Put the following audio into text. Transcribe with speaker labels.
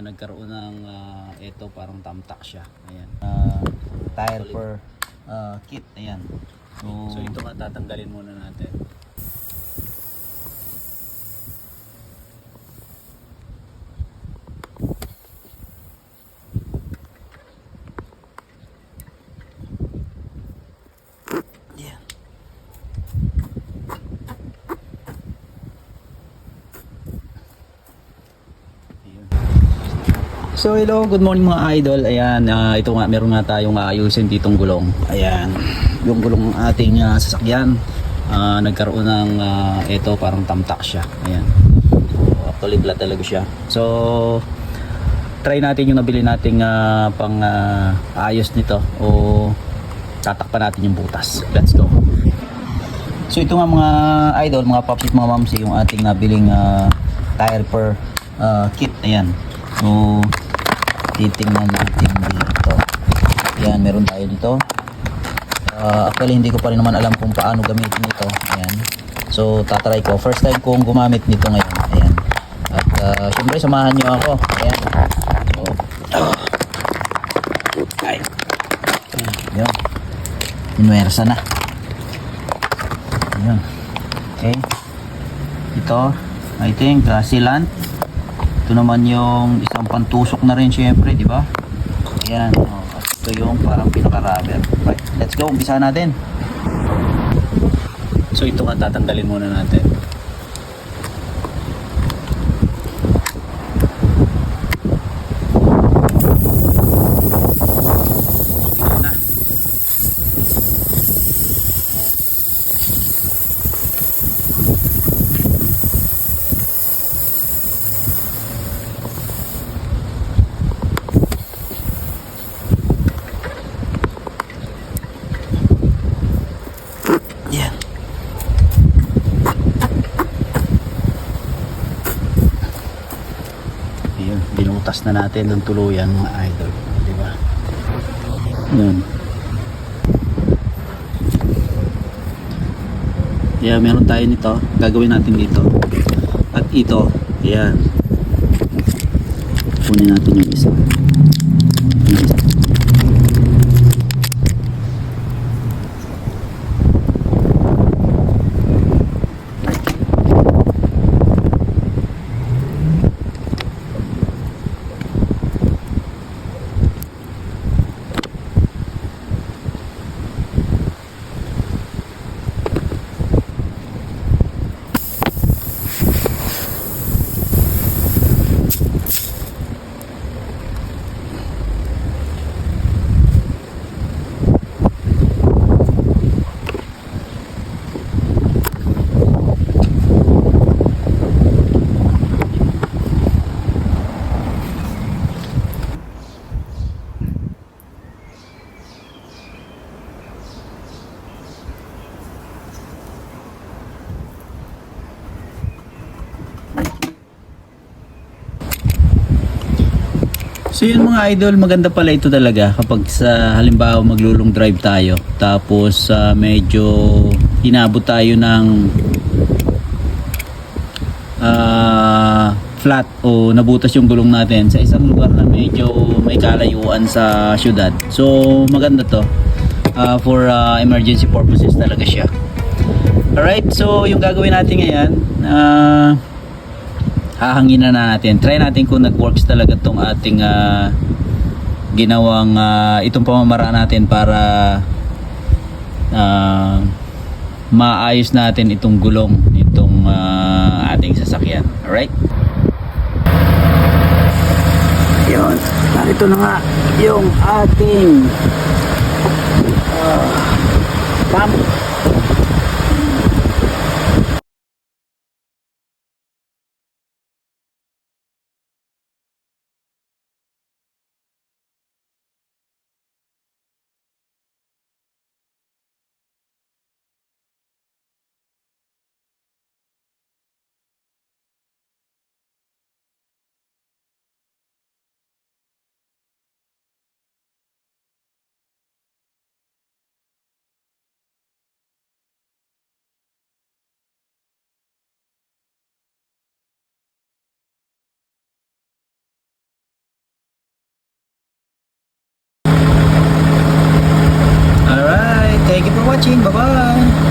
Speaker 1: nagkaroon ng ito parang tamtak siya. Ayan. Tire per kit. Ayan. So ito nga tatanggalin muna natin. So hello, good morning mga idol. Ayan, ito nga meron nga tayong aayusin ditong gulong. Ayan, yung gulong ng ating sasakyan nagkaroon ng ito parang tamtak siya. Ayan. So, actually flat talaga siya. So try natin yung nabili nating pang ayos nito o tatakpan natin yung butas. Let's go. So ito nga mga idol, mga pops at mga moms, yung ating nabiling tire per kit. Ayan. So titingnan natin dito. Ayan, meron tayo dito. Actually hindi ko pa rin naman alam kung paano gamitin ito. Ayan. So tatry ko. First time kong gumamit nito ngayon. Ayan. At syempre samahan nyo ako. Ayan. So, ay. Ayan. Inuwersa na. Ayan. Okay. Ito, I think sealant. Ito naman yung isang pantusok na rin syempre, di ba? Ayan, at ito yung parang pinaka-rubber. Right, let's go, umpisa natin. So ito nga tatanggalin muna natin. Binutas na natin ng tuluyan mga idol, di ba? Yan. Yeah, meron tayo nito. Gagawin natin dito. At ito, yan. Kunin natin yung isa. So yun mga idol, maganda pala ito talaga kapag sa halimbawa maglulong drive tayo tapos medyo hinabot tayo ng flat o nabutas yung gulong natin sa isang lugar na medyo may kalayuan sa syudad. So maganda to for emergency purposes talaga siya. Alright, so yung gagawin natin ngayon, hahangin na natin. Try natin kung nag-works talaga tong ating ginawang itong pamamaraan natin para maayos natin itong gulong nitong ating sasakyan. Alright? Yun. Narito na nga yung ating pump. watching. Bye-bye!